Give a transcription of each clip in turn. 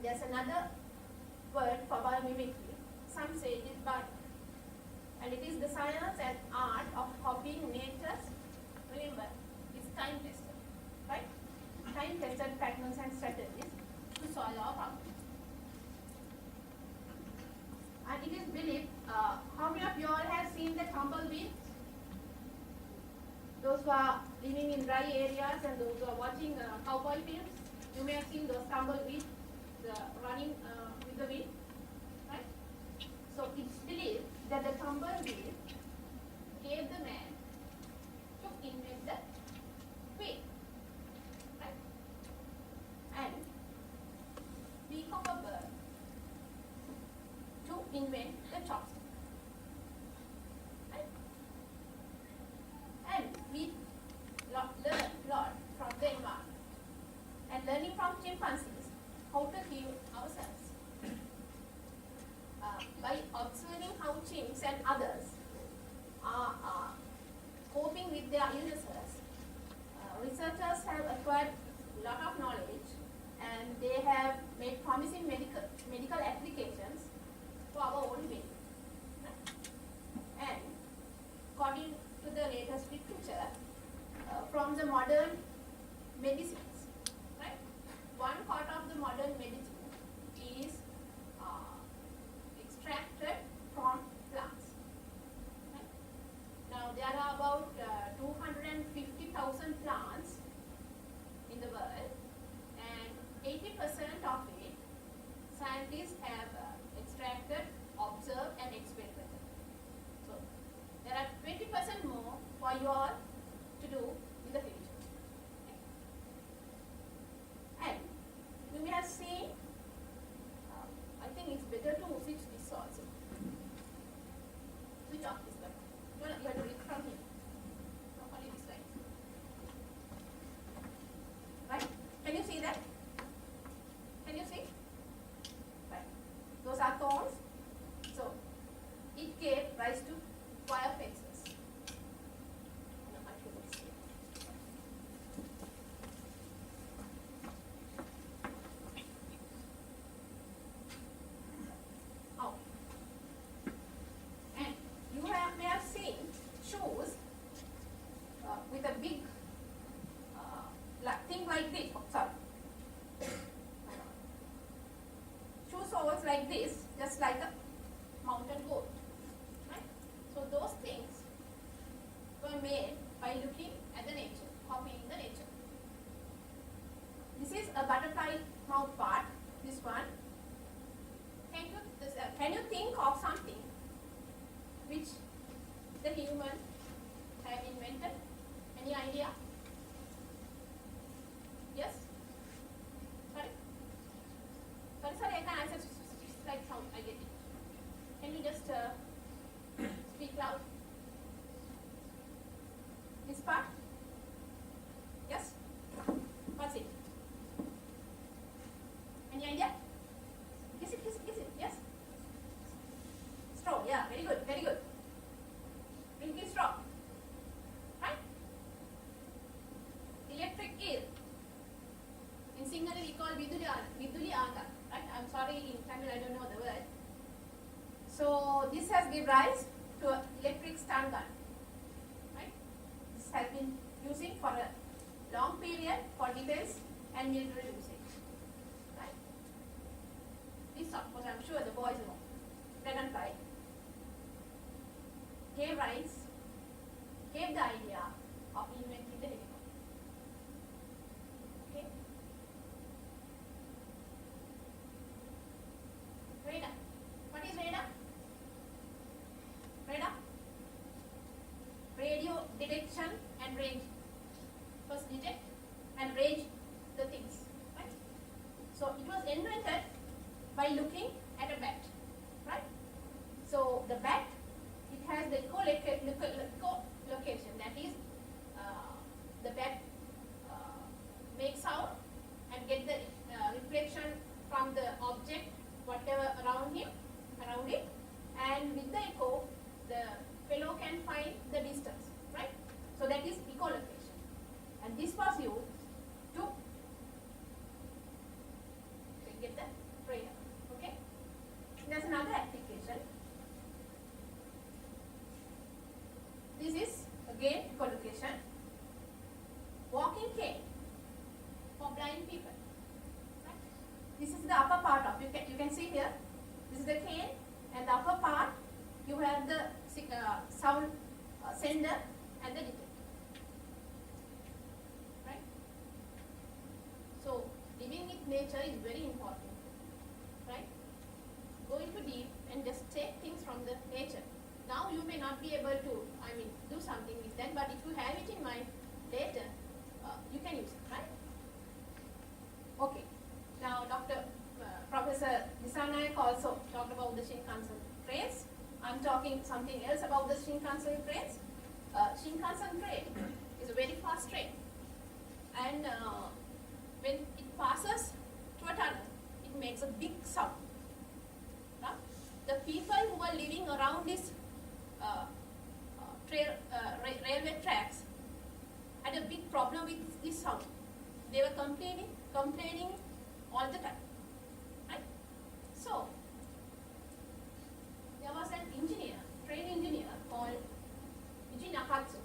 there's another word for biomimicry. Some say it is but, and it is the science and art of copying nature's, remember, it's time tested, right? Time tested patterns and strategies to solve our problems. And it is believed, how many of you all have seen the tumbleweed? Those who are living in dry areas and those who are watching cowboy films, you may have seen those tumbleweeds running with the wind, right? So it's believed that the tumbleweed gave the man to invent the wheel, right? And beak of a bird to invent the chopstick, right? And we learn a lot from the environment and learning from chimpanzees how to heal ourselves. By observing how chimps and others are coping with their illnesses, researchers have acquired a lot of knowledge and they have made promising medical applications for our own being. And according to the latest literature from the modern medicines, right? One part of the modern medicine is extracted from plants. Right? Now there are about 250,000 plants in the world, and 80% of it scientists have extracted, observed, and experimented. So there are 20% more for you all to do in the future. Okay. And you may have seen, I think it's better to switch this also. Switch off this one. You have to read from here. Not only this line. Right? Can you see that? Can you see? Right. Those are thorns. So it gave rise to wire fences. Like this, just like a mountain goat, right? So those things were made by looking at the nature, copying the nature. This is a butterfly mouth part, this one. Can you think of something which the human have invented? Any idea? Yes? Sorry, I can't answer. Like sound, I get it. Can you just speak loud? This part? Yes? What's it? Any idea? Kiss it. Yes? Straw, yeah, very good. Drinking straw. Right? Electric eel. In Sinhala we call viduli aga. Right? I'm sorry, in Tamil I don't know the word. So this has given rise to an electric stun gun. Right? This has been using for a long period for defense and military usage. Right? This, of course, I'm sure the boys know. Dragonfly gave the idea of inventing the helicopter. Okay? Radar. What is radar? Radar? Radio detection and range. First detect and range the things. Right? So it was invented by looking at a bat. Right? So the bat, it has the echolocation. That is, the bat makes sound and get the reflection from the object, whatever around it, and with the echo, the fellow can find the distance, right? So that is echolocation, and this was used to get the this is the upper part of, you can see here, this is the cane, and the upper part you have the sound sender and the detector. Right? So living with nature is very important. Right? Go into deep and just take things from the nature. Now you may not be able to, do something with that, but if you have it in mind later, you can use it, right? Okay. Now Professor Disanayak also talked about the Shinkansen trains. I'm talking something else about the Shinkansen trains. Shinkansen train is a very fast train, and when it passes to a tunnel, it makes a big sound. The people who are living around this railway tracks had a big problem with this sound. They were complaining all the time. Right? So there was an train engineer called Yuji Nakatsu.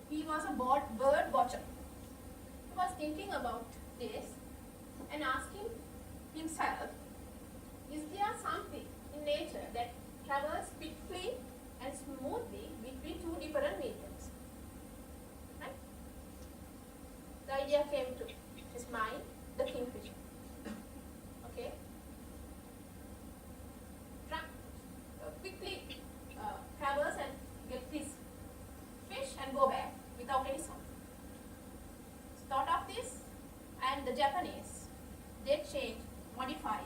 He was a bird watcher. He was thinking about this and asking himself, is there something in nature that travels quickly and smoothly between two different mediums? Right? The idea came to his mind, the kingfisher. Okay? Quickly travels and get his fish and go back without any sound. Thought of this, and the Japanese, they modify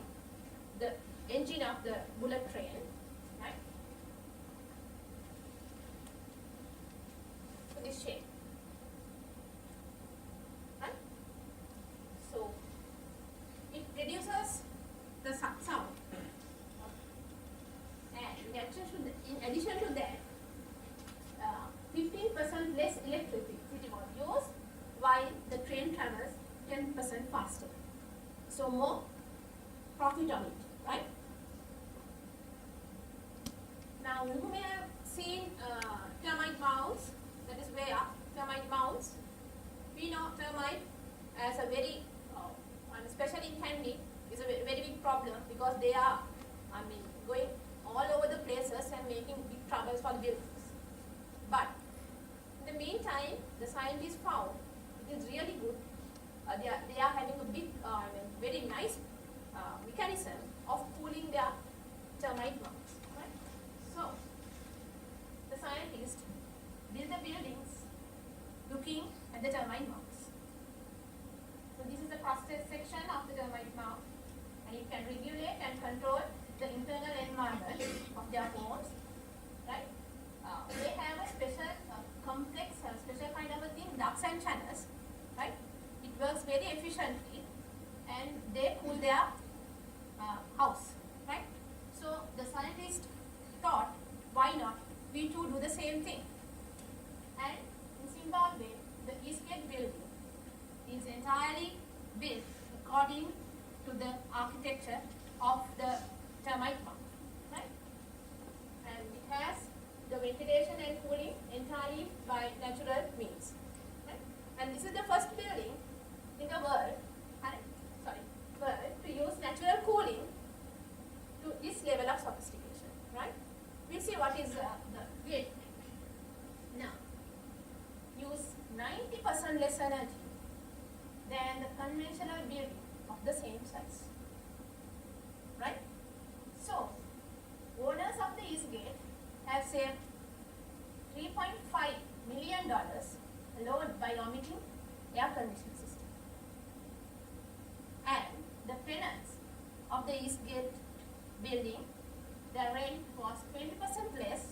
the engine of the bullet train, right, to this shape, right? So it reduces the sound, and in addition to that, 15% less electricity was used, while the train travels 10% faster. So more profit on it, right? Now you may have seen termite mounds, that is way up, termite mounds. We know termite as a very, especially in Kandy, is a very big problem because they are, going all over the places and making big troubles for the buildings. But in the meantime, the scientists found it is really good. They are having a big, very nice mechanism of cooling their termite mounds. Right? So the scientists build the buildings looking at the termite mounds. So this is the cross section of the termite mound, and it can regulate and control the internal environment of their homes. Right? They have a special complex, special kind of a thing, ducts and channels. Right? It works very efficiently, and they cool their house. Right? So the scientists thought, why not we too do the same thing? And in Zimbabwe, the Eastgate building is entirely built according to the architecture of the termite mound. Right? And it has the ventilation and cooling entirely by natural means. Right? And this is the first building in the world, to use natural cooling to this level of sophistication. Right? We'll see what is the gate. Now, use 90% less energy than the conventional building of the same size. Right? So, owners of the Eastgate have saved $3.5 million alone by omitting air conditioning system. And the tenants of the Eastgate building, their rent was 20% less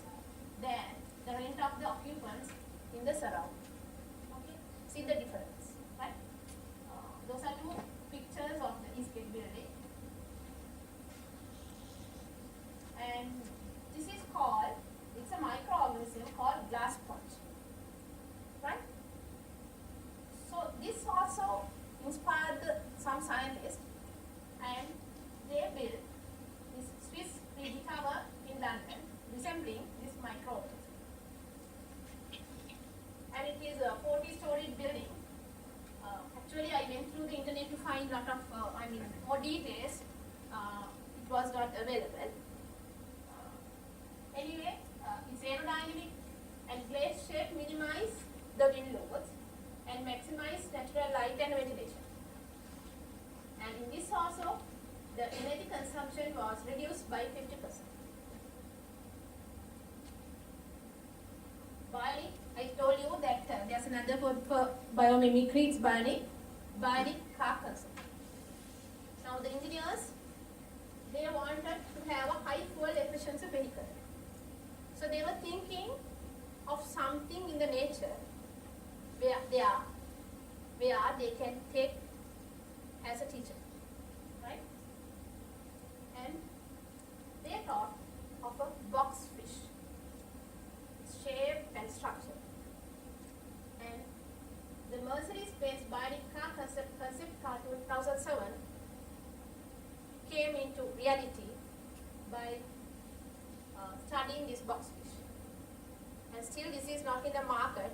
than the rent of the occupants in the surrounding. Okay, see the difference, right? Those are two pictures of the Eastgate building, and this is called, it's a microorganism called glass sponge, right? So this also inspired some scientists, and they built this Swiss 3D tower lot of, more details. It was not available. Anyway, it's aerodynamic and blade shape minimize the wind loads and maximize natural light and ventilation. And in this also, the energy consumption was reduced by 50%. Bionic, I told you that there's another word for biomimicry, it's bionic car concept. Now the engineers, they wanted to have a high fuel efficiency vehicle. So they were thinking of something in the nature where they can take as a teacher, right? And they thought of a box fish, its shape and structure. And the Mercedes-Benz bionic car concept car 2007 came into reality by studying this box fish. And still this is not in the market,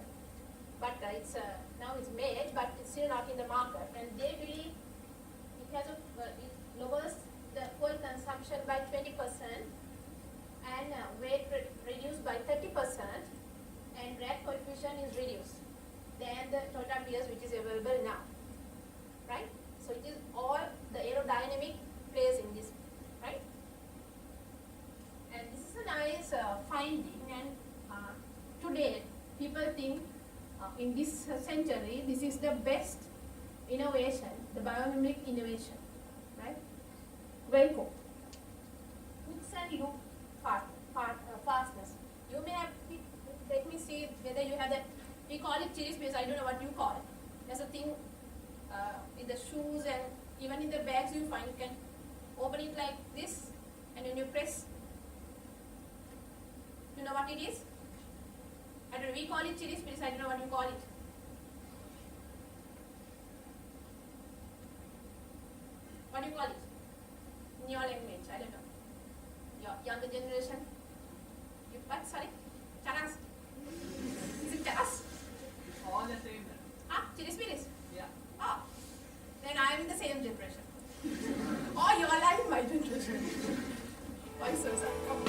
but it's now it's made, but it's still not in the market. And they believe it lowers the fuel consumption by 20% and weight reduced by 30%, and drag coefficient is reduced than the Toyota Prius which is available now, right? So it is all the aerodynamic plays in this, right? And this is a nice finding, and today people think in this century this is the best innovation, the biomimicry innovation, right? Very cool. Hooks and loop fastness. You may have, let me see whether you have that, we call it chili space, I don't know what you call it. There's a thing in the shoes and even in the bags you find, you can open it like this, and when you press, you know what it is? I don't know, we call it chili space, I don't know what you call it. What do you call it? In your language, I don't know. Your younger generation. You what? Sorry? Charas. Is it charas? All the same. Chili spirits? Yeah. Oh. Then I am in the same generation. Oh, you are like my generation. Vice versa. Okay.